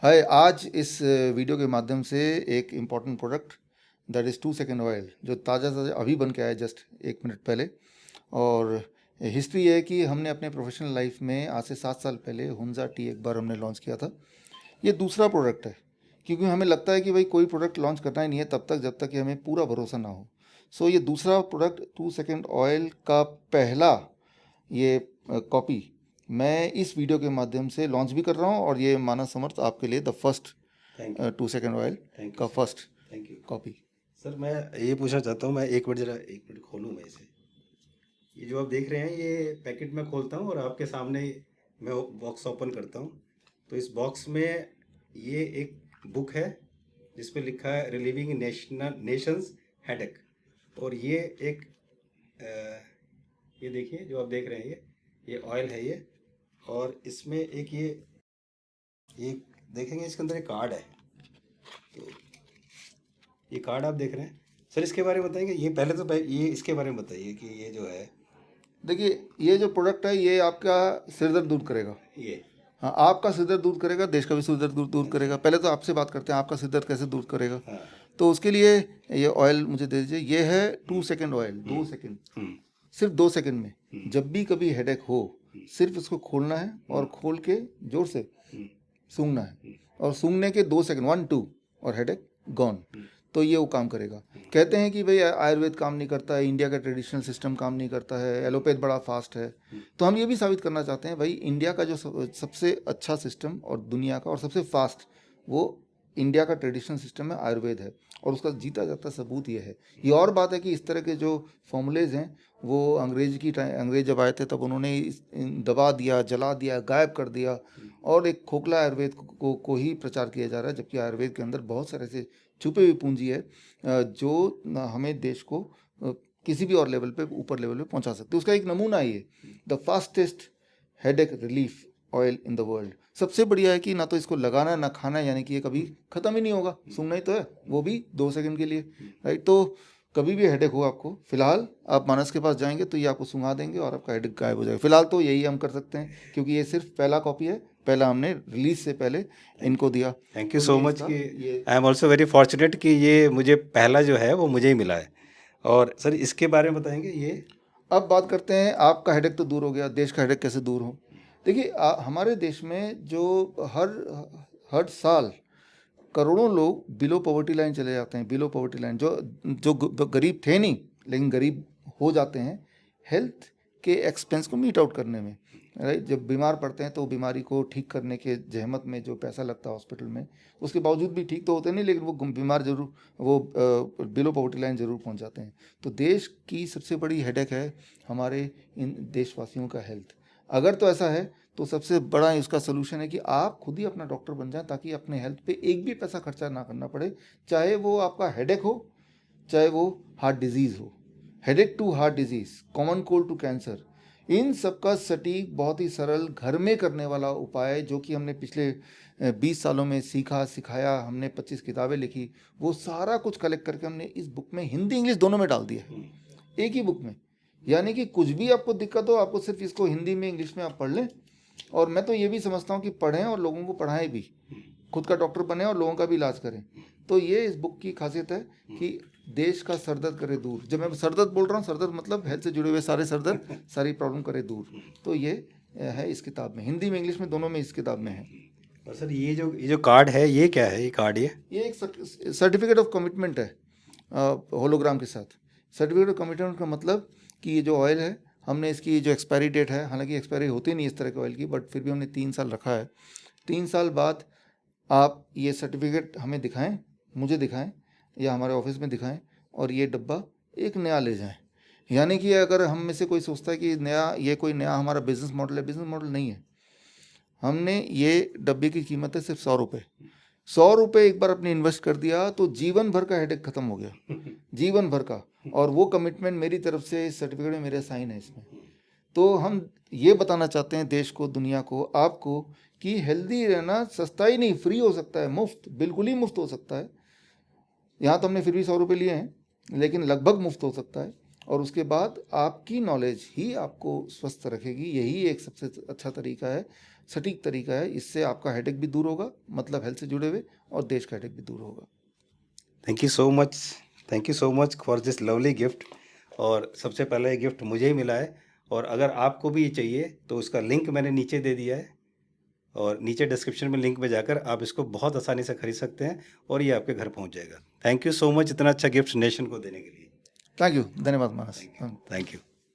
हाय, आज इस वीडियो के माध्यम से एक important product that is 2 second oil जो ताज़ा ताज़ा अभी बन के आया जस्ट 1 मिनट पहले। और हिस्ट्री है कि हमने अपने प्रोफेशनल लाइफ में आज से 7 साल पहले हुंजा टी एक बार हमने लॉन्च किया था। ये दूसरा प्रोडक्ट है, क्योंकि हमें लगता है कि भाई कोई प्रोडक्ट लॉन्च करना ही नहीं है तब तक जब तक कि हमें पूरा भरोसा ना हो। सो ये दूसरा प्रोडक्ट 2 सेकंड ऑयल का पहला ये कॉपी मैं इस वीडियो के माध्यम से लॉन्च भी कर रहा हूँ, और ये मानस समर्थ आपके लिए the first thank you 2 second ऑयल थैंक का you first thank you copy. Sir. मैं ये पूछना चाहता हूँ, मैं एक मिनट खोलूँ मैं इसे। ये जो आप देख रहे हैं ये पैकेट मैं खोलता हूँ और आपके सामने मैं बॉक्स ओपन करता हूँ। तो इस बॉक्स में ये एक बुक है जिस पे लिखा है रिलीविंग नेशंस हेडेक। और ये एक ये देखिए जो आप देख रहे हैं ये ऑयल है ये। और इसमें एक ये देखेंगे इसके अंदर एक कार्ड है। तो ये कार्ड आप देख रहे हैं सर, इसके बारे में बताएंगे। ये पहले तो ये इसके बारे में बताइए कि ये जो है देखिए, ये जो प्रोडक्ट है ये आपका सिर दर्द दूर करेगा। ये हाँ, आपका सिर दर्द दूर करेगा, देश का भी सिर दर्द दूर करेगा। पहले तो आपसे बात करते हैं, आपका सिर दर्द कैसे दूर करेगा। हाँ तो उसके लिए ये ऑयल मुझे दे दीजिए। ये है 2 सेकंड ऑयल, 2 सेकंड, हम्म सिर्फ 2 सेकंड में जब भी कभी हेडेक हो सिर्फ इसको खोलना है और खोल के जोर से सूंघना है, और सूंघने के 2 सेकंड 1 2 और हेडेक गॉन। तो ये वो काम करेगा। कहते हैं कि भाई आयुर्वेद काम नहीं करता है, इंडिया का ट्रेडिशनल सिस्टम काम नहीं करता है, एलोपैथ बड़ा फास्ट है। तो हम ये भी साबित करना चाहते हैं भाई इंडिया का जो सबसे अच्छा सिस्टम और दुनिया का और सबसे फास्ट वो इंडिया का ट्रेडिशनल सिस्टम है, आयुर्वेद है। और उसका जीता जाता सबूत ये है। ये और बात है कि इस तरह के जो फॉर्मूलेज हैं वो अंग्रेज जब आए थे तब उन्होंने दबा दिया, जला दिया, गायब कर दिया, और एक खोखला आयुर्वेद को ही प्रचार किया जा रहा है। जबकि आयुर्वेद के अंदर बहुत सारे ऐसे छुपे हुई पूंजी है जो हमें देश को किसी भी और लेवल पे, ऊपर लेवल पे पहुंचा सकती है। उसका एक नमूना है ये the fastest headache relief oil in the world. सबसे बढ़िया है कि ना तो इसको लगाना है ना खाना है, यानी कि ये कभी ख़त्म ही नहीं होगा। सूंघना ही तो है, वो भी 2 सेकंड के लिए, राइट। तो कभी भी हेडेक हो आपको, फिलहाल आप मानस के पास जाएंगे तो ये आपको सूंघा देंगे और आपका हेडेक गायब हो जाएगा। फिलहाल तो यही हम कर सकते हैं, क्योंकि ये सिर्फ पहला कॉपी है, पहला हमने रिलीज से पहले इनको दिया। थैंक यू तो सो ये मच इसका कि ये I am also very fortunate कि ये मुझे पहला जो है वो मुझे ही मिला है। और सर इसके बारे में बताएंगे ये। अब बात करते हैं, आपका हेडेक तो दूर हो गया, देश का हेडेक कैसे दूर हो। देखिए, हमारे देश में जो हर हर साल करोड़ों लोग बिलो पॉवर्टी लाइन चले जाते हैं। बिलो पॉवर्टी लाइन जो जो गरीब थे नहीं लेकिन गरीब हो जाते हैं हेल्थ के एक्सपेंस को मीट आउट करने में, राइट। जब बीमार पड़ते हैं तो बीमारी को ठीक करने के जहमत में जो पैसा लगता है हॉस्पिटल में, उसके बावजूद भी ठीक तो होते नहीं, लेकिन वो बीमार जरूर, वो बिलो पॉवर्टी लाइन जरूर पहुंच जाते हैं। तो देश की सबसे बड़ी हेडेक है हमारे इन देशवासियों का हेल्थ। अगर तो ऐसा है तो सबसे बड़ा इसका सोल्यूशन है कि आप खुद ही अपना डॉक्टर बन जाएं, ताकि अपने हेल्थ पे एक भी पैसा खर्चा ना करना पड़े। चाहे वो आपका हेडेक हो, चाहे वो हार्ट डिजीज़ हो, headache to heart disease, common cold to cancer, इन सब का सटीक, बहुत ही सरल, घर में करने वाला उपाय जो कि हमने पिछले 20 सालों में सीखा सिखाया। हमने 25 किताबें लिखी, वो सारा कुछ कलेक्ट करके हमने इस बुक में हिंदी इंग्लिश दोनों में डाल दिया, एक ही बुक में। यानी कि कुछ भी आपको दिक्कत हो, आपको सिर्फ इसको हिंदी में इंग्लिश में आप पढ़ लें। और मैं तो ये भी समझता हूँ कि पढ़ें और लोगों को पढ़ाएं भी, खुद का डॉक्टर बने और लोगों का भी इलाज करें। तो ये इस बुक की खासियत है कि देश का सरदर्द करे दूर। जब मैं सरदर्द बोल रहा हूँ, सरदर्द मतलब हेल्थ से जुड़े हुए सारे सरदर्द, सारी प्रॉब्लम करे दूर। तो ये है इस किताब में, हिंदी में इंग्लिश में दोनों में इस किताब में है। और सर ये जो कार्ड है ये क्या है, ये कार्ड ये एक सर्टिफिकेट ऑफ कमिटमेंट है होलोग्राम के साथ। सर्टिफिकेट ऑफ कमिटमेंट का मतलब कि ये जो ऑयल है, हमने इसकी जो एक्सपायरी डेट है, हालांकि एक्सपायरी होती नहीं इस तरह के ऑयल की, बट फिर भी हमने 3 साल रखा है। 3 साल बाद आप ये सर्टिफिकेट हमें दिखाएं, मुझे दिखाएं या हमारे ऑफिस में दिखाएं, और ये डब्बा एक नया ले जाएं। यानी कि अगर हम में से कोई सोचता है कि नया, ये कोई नया हमारा बिजनेस मॉडल है, बिजनेस मॉडल नहीं है। हमने ये डब्बे की कीमत है सिर्फ 100 रुपये। 100 रुपये एक बार अपने इन्वेस्ट कर दिया तो जीवन भर का हेडेक खत्म हो गया, जीवन भर का। और वो कमिटमेंट मेरी तरफ से, इस सर्टिफिकेट में मेरा साइन है इसमें। तो हम ये बताना चाहते हैं देश को, दुनिया को, आपको, कि हेल्दी रहना सस्ता ही नहीं, फ्री हो सकता है, मुफ्त, बिल्कुल ही मुफ्त हो सकता है। यहाँ तो हमने फिर भी 100 रुपये लिए हैं, लेकिन लगभग मुफ्त हो सकता है। और उसके बाद आपकी नॉलेज ही आपको स्वस्थ रखेगी, यही एक सबसे अच्छा तरीका है। सटीक तरीका है। इससे आपका हेडेक भी दूर होगा, मतलब हेल्थ से जुड़े हुए, और देश का हेडेक भी दूर होगा। Thank you so much for this lovely gift. और सबसे पहले ये गिफ्ट मुझे ही मिला है, और अगर आपको भी ये चाहिए तो उसका लिंक मैंने नीचे दे दिया है, और नीचे डिस्क्रिप्शन में लिंक में जाकर आप इसको बहुत आसानी से खरीद सकते हैं और ये आपके घर पहुंच जाएगा। थैंक यू सो मच इतना अच्छा गिफ्ट नेशन को देने के लिए। थैंक यू, धन्यवाद मानस। Thank you.